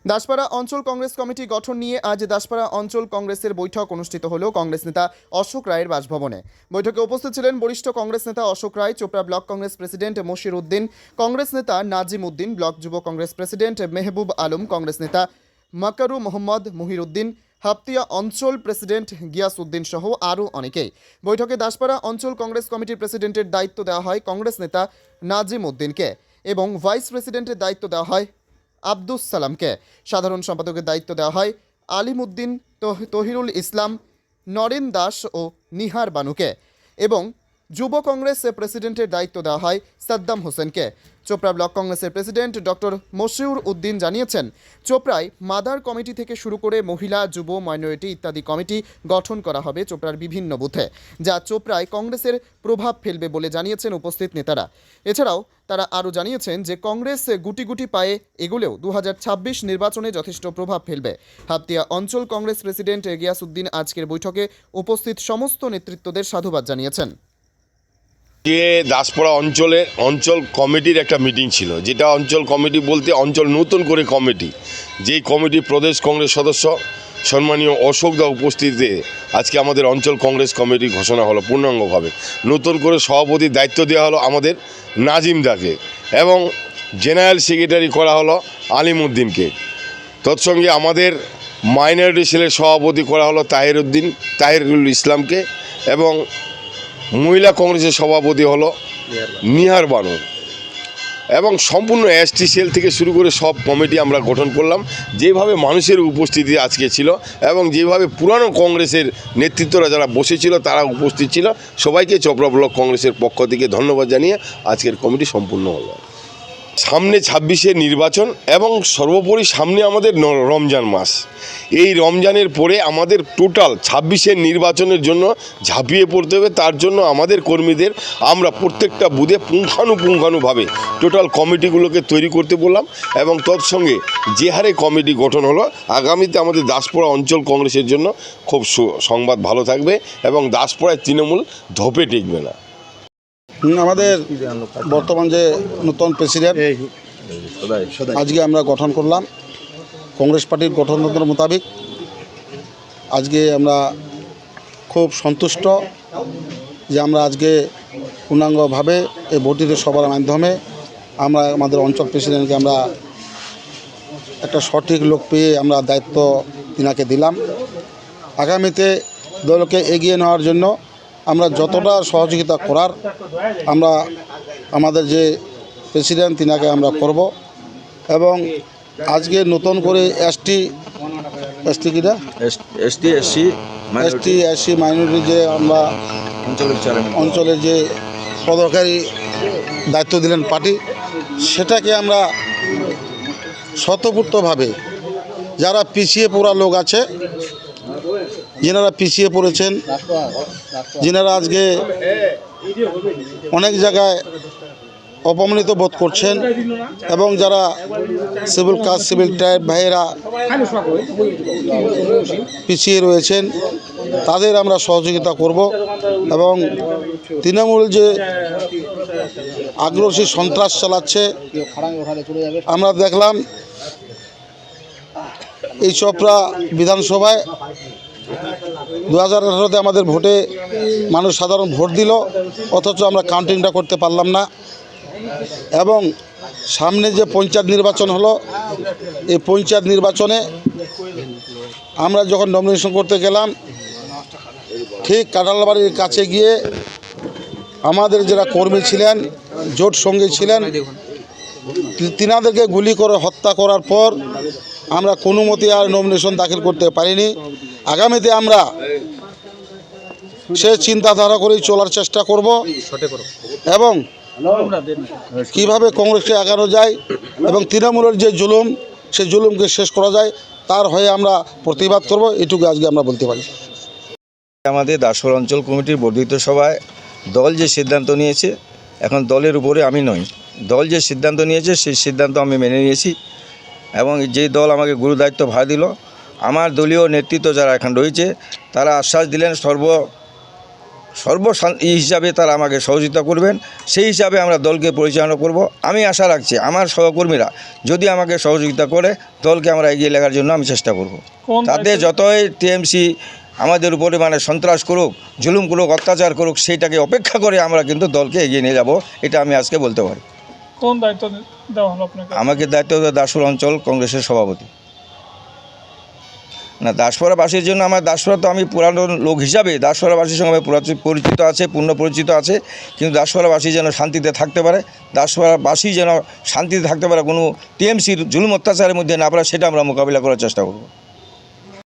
দাসপাড়া অঞ্চল কংগ্রেস কমিটি গঠন নিয়ে আজ দাসপাড়া অঞ্চল কংগ্রেসের বৈঠক অনুষ্ঠিত হল কংগ্রেস নেতা অশোক রায়ের বাসভবনে। বৈঠকে উপস্থিত ছিলেন বরিষ্ঠ কংগ্রেস নেতা অশোক রায়, চোপড়া ব্লক কংগ্রেস প্রেসিডেন্ট মশির উদ্দিন, কংগ্রেস নেতা নাজিম উদ্দিন, ব্লক যুব কংগ্রেস প্রেসিডেন্ট মেহবুব আলম, কংগ্রেস নেতা মাকারু মোহাম্মদ মুহির উদ্দিন, হাপতিয়া অঞ্চল প্রেসিডেন্ট গিয়াস উদ্দিন সহ আরও অনেকেই। বৈঠকে দাসপাড়া অঞ্চল কংগ্রেস কমিটির প্রেসিডেন্টের দায়িত্ব দেওয়া হয় কংগ্রেস নেতা নাজিম উদ্দিনকে এবং ভাইস প্রেসিডেন্টের দায়িত্ব দেওয়া হয় আব্দুস সালামকে। সাধারণ সম্পাদকের দায়িত্ব দেওয়া হয় আলিমউদ্দিন, তহিরুল ইসলাম, নরেন দাস ও নিহার বানুকে এবং যুব কংগ্রেস প্রেসিডেন্টের দায়িত্ব দেওয়া হয় সাদ্দাম হোসেনকে। চোপড়া ব্লক কংগ্রেসের প্রেসিডেন্ট ডক্টর মশিউর উদ্দিন জানিয়েছেন, চোপড়ায় মাদার কমিটি থেকে শুরু করে মহিলা, যুব, মাইনরিটি ইত্যাদি কমিটি গঠন করা হবে চোপড়ার বিভিন্ন বুথে, যা চোপড়ায় কংগ্রেসের প্রভাব ফেলবে বলে জানিয়েছেন উপস্থিত নেতারা। এছাড়াও তারা আরও জানিয়েছেন যে কংগ্রেস গুটি গুটি পায়ে এগুলেও 2026 নির্বাচনে যথেষ্ট প্রভাব ফেলবে। হাপতিয়া অঞ্চল কংগ্রেস প্রেসিডেন্ট গিয়াস উদ্দিন আজকের বৈঠকে উপস্থিত সমস্ত নেতৃত্বদের সাধুবাদ জানিয়েছেন। দাসপাড়া অঞ্চল কমিটির একটা মিটিং ছিল, যেটা অঞ্চল কমিটি বলতে অঞ্চল নতুন করে কমিটি, যেই কমিটি প্রদেশ কংগ্রেস সদস্য সম্মানীয় অশোক দা উপস্থিতিতে আজকে আমাদের অঞ্চল কংগ্রেস কমিটি ঘোষণা হলো পূর্ণাঙ্গভাবে। নতুন করে সভাপতির দায়িত্ব দেওয়া হলো আমাদের নাজিম দাকে এবং জেনারেল সেক্রেটারি করা হলো আলিমউদ্দিনকে। তৎসঙ্গে আমাদের মাইনরিটি সেলের সভাপতি করা হলো তাহিরুল ইসলামকে এবং মহিলা কংগ্রেসের সভাপতি হলো নিহার বানু এবং সম্পূর্ণ এসটি সেল থেকে শুরু করে সব কমিটি আমরা গঠন করলাম। যেভাবে মানুষের উপস্থিতি আজকে ছিল এবং যেভাবে পুরানো কংগ্রেসের নেতৃত্বরা যারা বসেছিল তারা উপস্থিত ছিল, সবাইকে চোপড়া ব্লক কংগ্রেসের পক্ষ থেকে ধন্যবাদ জানিয়ে আজকের কমিটি সম্পূর্ণ হলো। সামনে 26-এর নির্বাচন এবং সর্বোপরি সামনে আমাদের রমজান মাস। এই রমজানের পরে আমাদের টোটাল 26-এর নির্বাচনের জন্য ঝাঁপিয়ে পড়তে হবে। তার জন্য আমাদের কর্মীদের আমরা প্রত্যেকটা বুথে পুঙ্খানুপুঙ্খানুভাবে টোটাল কমিটিগুলোকে তৈরি করতে বললাম এবং তৎসঙ্গে যে হারে কমিটি গঠন হলো, আগামীতে আমাদের দাসপাড়া অঞ্চল কংগ্রেসের জন্য খুব সংবাদ ভালো থাকবে এবং দাসপাড়ায় তৃণমূল ধপে টিকবে না। আমাদের বর্তমান যে নতুন প্রেসিডেন্ট আজকে আমরা গঠন করলাম কংগ্রেস পার্টির গঠনতন্ত্র মোতাবেক। আজকে আমরা খুব সন্তুষ্ট যে আমরা আজকে পূর্ণাঙ্গভাবে এই বর্ধিত সভার মাধ্যমে আমরা আমাদের অঞ্চল প্রেসিডেন্টকে আমরা একটা সঠিক লোক পেয়ে আমরা দায়িত্ব তিনাকে দিলাম। আগামীতে দলকে এগিয়ে নেওয়ার জন্য আমরা যতটা সহযোগিতা করার আমরা আমাদের যে প্রেসিডেন্ট তিনাকে আমরা করব এবং আজকে নতুন করে এসটি এসসি মাইনরিটি যে আমরা অঞ্চলের যে পদাধিকারী দায়িত্ব দিলেন পার্টি, সেটাকে আমরা স্বতঃস্ফূর্তভাবে যারা পিছিয়ে পড়া লোক আছে, যেনারা পিছিয়ে পড়েছেন, যেনারা আজকে অনেক জায়গায় অপমানিত বোধ করছেন এবং যারা সিভিল টাইপ ভাইয়েরা পিছিয়ে রয়েছেন, তাদের আমরা সহযোগিতা করব এবং তৃণমূল যে আগ্রাসী সন্ত্রাস চালাচ্ছে, আমরা দেখলাম এই চোপড়া বিধানসভায় 2018-তে আমাদের ভোটে মানুষ সাধারণ ভোট দিল, অথচ আমরা কাউন্টিংটা করতে পারলাম না এবং সামনে যে পঞ্চায়েত নির্বাচন হলো, এই পঞ্চায়েত নির্বাচনে আমরা যখন নমিনেশন করতে গেলাম, ঠিক কাঁঠালবাড়ির কাছে গিয়ে আমাদের যারা কর্মী ছিলেন, জোট সঙ্গী ছিলেন, তিনাদেরকে গুলি করে হত্যা করার পর আমরা কোনো মতে আর নমিনেশন দাখিল করতে পারিনি। আগামীতে আমরা সে চিন্তাধারা করেই চলার চেষ্টা করব এবং কিভাবে কংগ্রেসকে আগানো যায় এবং তৃণমূলের যে জুলুম, সেই জুলুমকে শেষ করা যায় তার হয়ে আমরা প্রতিবাদ করব, এটুকু আজকে আমরা বলতে পারি। আমাদের দাসপাড়া অঞ্চল কমিটির বর্ধিত সভায় দল যে সিদ্ধান্ত নিয়েছে, এখন দলের উপরে আমি নই, দল যে সিদ্ধান্ত নিয়েছে সেই সিদ্ধান্ত আমি মেনে নিয়েছি এবং যে দল আমাকে গুরু দায়িত্ব ভার দিল, আমার দলীয় নেতৃত্ব যারা এখন রয়েছে তারা আশ্বাস দিলেন হিসাবে তারা আমাকে সহযোগিতা করবেন, সেই হিসাবে আমরা দলকে পরিচালনা করব। আমি আশা রাখছি আমার সহকর্মীরা যদি আমাকে সহযোগিতা করে দলকে আমরা এগিয়ে লেখার জন্য আমি চেষ্টা করব। তাতে যতই টিএমসি আমাদের উপরে সন্ত্রাস করুক, জুলুম করুক, অত্যাচার করুক, সেইটাকে অপেক্ষা করে আমরা কিন্তু দলকে এগিয়ে নিয়ে যাব, এটা আমি আজকে বলতে পারি। কোন দায়িত্ব দেওয়া হলো আপনাকে? আমাকে দায়িত্ব দেওয়া দাসপুর অঞ্চল কংগ্রেসের সভাপতি। না, দাসপাড়াবাসীর জন্য আমার দাসপাড়া তো আমি পুরানো লোক হিসাবে দাসপাড়াবাসীর সঙ্গে পরিচিত আছে, পূর্ণ পরিচিত আছে, কিন্তু দাসপাড়াবাসী যেন শান্তিতে থাকতে পারে, দাসপাড়াবাসী যেন শান্তিতে থাকতে পারে, কোনো টিএমসির জুলুম অত্যাচারের মধ্যে না পড়ে, সেটা আমরা মোকাবিলা করার চেষ্টা করব।